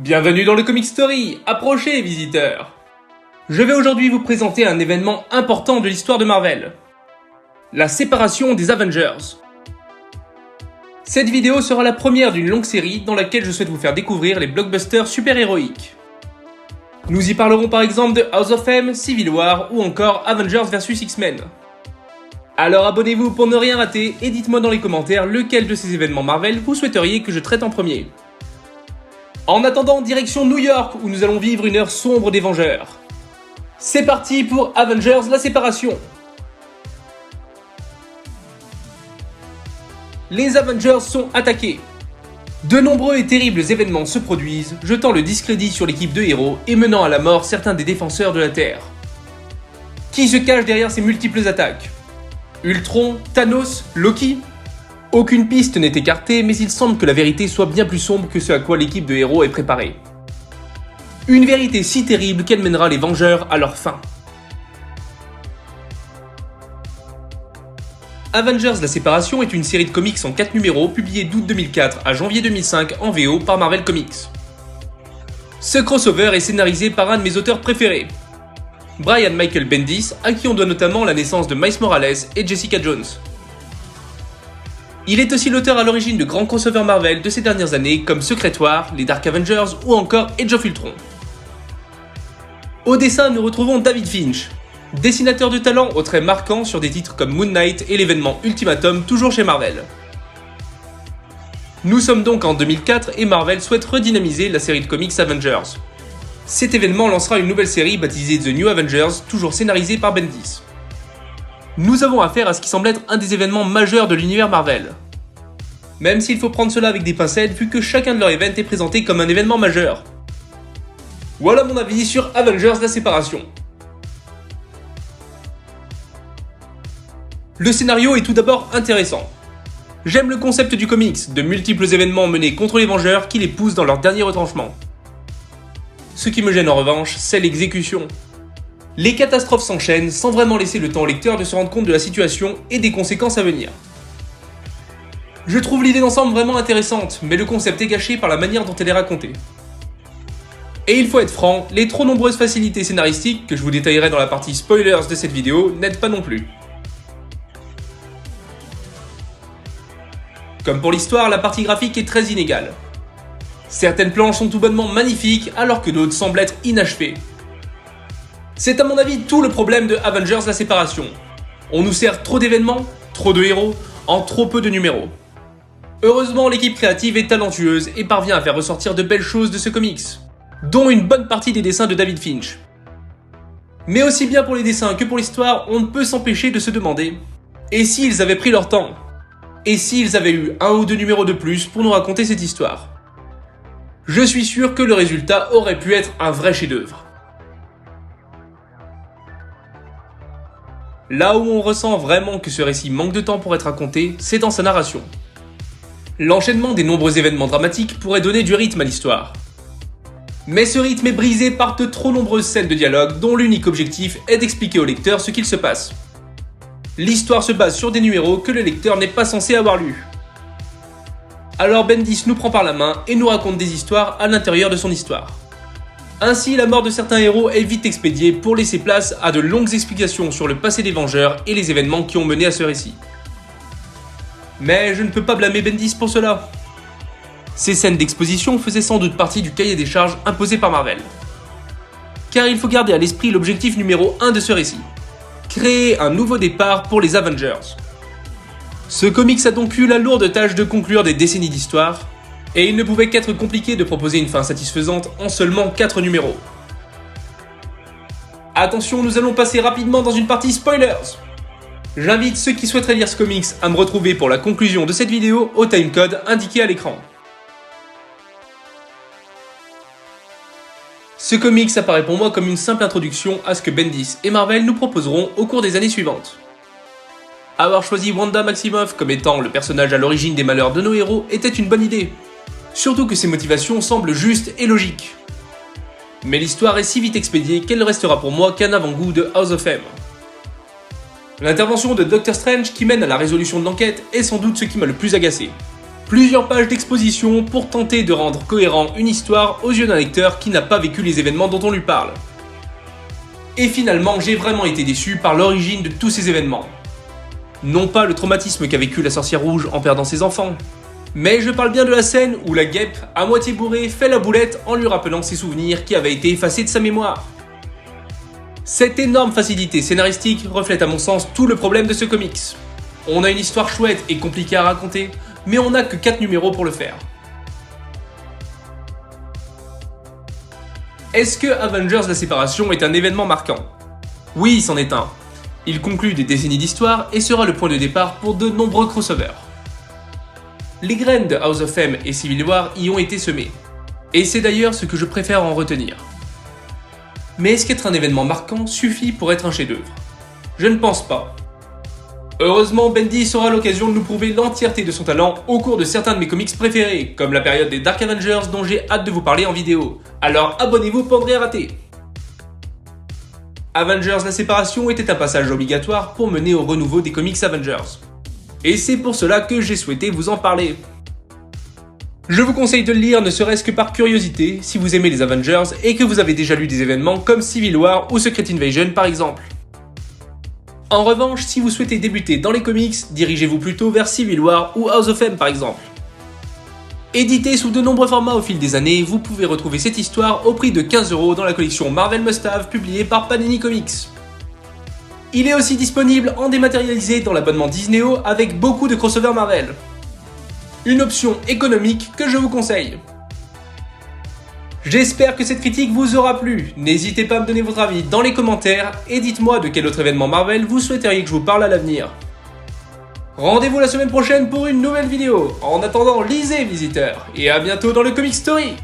Bienvenue dans le Comic Story, approchez visiteurs. Je vais aujourd'hui vous présenter un événement important de l'histoire de Marvel. La séparation des Avengers. Cette vidéo sera la première d'une longue série dans laquelle je souhaite vous faire découvrir les blockbusters super-héroïques. Nous y parlerons par exemple de House of M, Civil War ou encore Avengers vs X-Men. Alors abonnez-vous pour ne rien rater et dites-moi dans les commentaires lequel de ces événements Marvel vous souhaiteriez que je traite en premier. En attendant, direction New York où nous allons vivre une heure sombre des Vengeurs. C'est parti pour Avengers la séparation. Les Avengers sont attaqués. De nombreux et terribles événements se produisent, jetant le discrédit sur l'équipe de héros et menant à la mort certains des défenseurs de la Terre. Qui se cache derrière ces multiples attaques? Ultron, Thanos, Loki? Aucune piste n'est écartée, mais il semble que la vérité soit bien plus sombre que ce à quoi l'équipe de héros est préparée. Une vérité si terrible qu'elle mènera les Vengeurs à leur fin. Avengers la séparation est une série de comics en 4 numéros publiée d'août 2004 à janvier 2005 en VO par Marvel Comics. Ce crossover est scénarisé par un de mes auteurs préférés, Brian Michael Bendis, à qui on doit notamment la naissance de Miles Morales et Jessica Jones. Il est aussi l'auteur à l'origine de grands crossovers Marvel de ces dernières années comme Secret War, les Dark Avengers ou encore Age of Ultron. Au dessin, nous retrouvons David Finch, dessinateur de talent aux traits marquants sur des titres comme Moon Knight et l'événement Ultimatum toujours chez Marvel. Nous sommes donc en 2004 et Marvel souhaite redynamiser la série de comics Avengers. Cet événement lancera une nouvelle série baptisée The New Avengers, toujours scénarisée par Bendis. Nous avons affaire à ce qui semble être un des événements majeurs de l'univers Marvel. Même s'il faut prendre cela avec des pincettes vu que chacun de leurs events est présenté comme un événement majeur. Voilà mon avis sur Avengers la séparation. Le scénario est tout d'abord intéressant. J'aime le concept du comics, de multiples événements menés contre les Vengeurs qui les poussent dans leur dernier retranchement. Ce qui me gêne en revanche, c'est l'exécution. Les catastrophes s'enchaînent sans vraiment laisser le temps au lecteur de se rendre compte de la situation et des conséquences à venir. Je trouve l'idée d'ensemble vraiment intéressante, mais le concept est gâché par la manière dont elle est racontée. Et il faut être franc, les trop nombreuses facilités scénaristiques, que je vous détaillerai dans la partie spoilers de cette vidéo, n'aident pas non plus. Comme pour l'histoire, la partie graphique est très inégale. Certaines planches sont tout bonnement magnifiques, alors que d'autres semblent être inachevées. C'est à mon avis tout le problème de Avengers la séparation. On nous sert trop d'événements, trop de héros, en trop peu de numéros. Heureusement, l'équipe créative est talentueuse et parvient à faire ressortir de belles choses de ce comics, dont une bonne partie des dessins de David Finch. Mais aussi bien pour les dessins que pour l'histoire, on ne peut s'empêcher de se demander « Et s'ils avaient pris leur temps ? Et s'ils avaient eu 1 ou 2 numéros de plus pour nous raconter cette histoire ?» Je suis sûr que le résultat aurait pu être un vrai chef-d'œuvre. Là où on ressent vraiment que ce récit manque de temps pour être raconté, c'est dans sa narration. L'enchaînement des nombreux événements dramatiques pourrait donner du rythme à l'histoire. Mais ce rythme est brisé par de trop nombreuses scènes de dialogue dont l'unique objectif est d'expliquer au lecteur ce qu'il se passe. L'histoire se base sur des numéros que le lecteur n'est pas censé avoir lus. Alors Bendis nous prend par la main et nous raconte des histoires à l'intérieur de son histoire. Ainsi, la mort de certains héros est vite expédiée pour laisser place à de longues explications sur le passé des Vengeurs et les événements qui ont mené à ce récit. Mais je ne peux pas blâmer Bendis pour cela. Ces scènes d'exposition faisaient sans doute partie du cahier des charges imposé par Marvel. Car il faut garder à l'esprit l'objectif numéro 1 de ce récit. Créer un nouveau départ pour les Avengers. Ce comics a donc eu la lourde tâche de conclure des décennies d'histoire, et il ne pouvait qu'être compliqué de proposer une fin satisfaisante en seulement 4 numéros. Attention, nous allons passer rapidement dans une partie spoilers. J'invite ceux qui souhaiteraient lire ce comics à me retrouver pour la conclusion de cette vidéo au timecode indiqué à l'écran. Ce comics apparaît pour moi comme une simple introduction à ce que Bendis et Marvel nous proposeront au cours des années suivantes. Avoir choisi Wanda Maximoff comme étant le personnage à l'origine des malheurs de nos héros était une bonne idée. Surtout que ses motivations semblent justes et logiques. Mais l'histoire est si vite expédiée qu'elle ne restera pour moi qu'un avant-goût de House of M. L'intervention de Doctor Strange qui mène à la résolution de l'enquête est sans doute ce qui m'a le plus agacé. Plusieurs pages d'exposition pour tenter de rendre cohérent une histoire aux yeux d'un lecteur qui n'a pas vécu les événements dont on lui parle. Et finalement, j'ai vraiment été déçu par l'origine de tous ces événements. Non pas le traumatisme qu'a vécu la sorcière rouge en perdant ses enfants, mais je parle bien de la scène où la guêpe, à moitié bourrée, fait la boulette en lui rappelant ses souvenirs qui avaient été effacés de sa mémoire. Cette énorme facilité scénaristique reflète à mon sens tout le problème de ce comics. On a une histoire chouette et compliquée à raconter, mais on n'a que 4 numéros pour le faire. Est-ce que Avengers la séparation est un événement marquant? Oui, c'en est un. Il conclut des décennies d'histoire et sera le point de départ pour de nombreux crossovers. Les graines de House of M et Civil War y ont été semées. Et c'est d'ailleurs ce que je préfère en retenir. Mais est-ce qu'être un événement marquant suffit pour être un chef-d'œuvre? Je ne pense pas. Heureusement, Bendis aura l'occasion de nous prouver l'entièreté de son talent au cours de certains de mes comics préférés, comme la période des Dark Avengers dont j'ai hâte de vous parler en vidéo. Alors abonnez-vous pour ne rien rater. Avengers la séparation était un passage obligatoire pour mener au renouveau des comics Avengers. Et c'est pour cela que j'ai souhaité vous en parler. Je vous conseille de le lire ne serait-ce que par curiosité si vous aimez les Avengers et que vous avez déjà lu des événements comme Civil War ou Secret Invasion par exemple. En revanche, si vous souhaitez débuter dans les comics, dirigez-vous plutôt vers Civil War ou House of M par exemple. Édité sous de nombreux formats au fil des années, vous pouvez retrouver cette histoire au prix de 15€ dans la collection Marvel Must-Have publiée par Panini Comics. Il est aussi disponible en dématérialisé dans l'abonnement Disneyo avec beaucoup de crossovers Marvel. Une option économique que je vous conseille. J'espère que cette critique vous aura plu, n'hésitez pas à me donner votre avis dans les commentaires et dites-moi de quel autre événement Marvel vous souhaiteriez que je vous parle à l'avenir. Rendez-vous la semaine prochaine pour une nouvelle vidéo. En attendant, lisez visiteurs et à bientôt dans le Comic Story.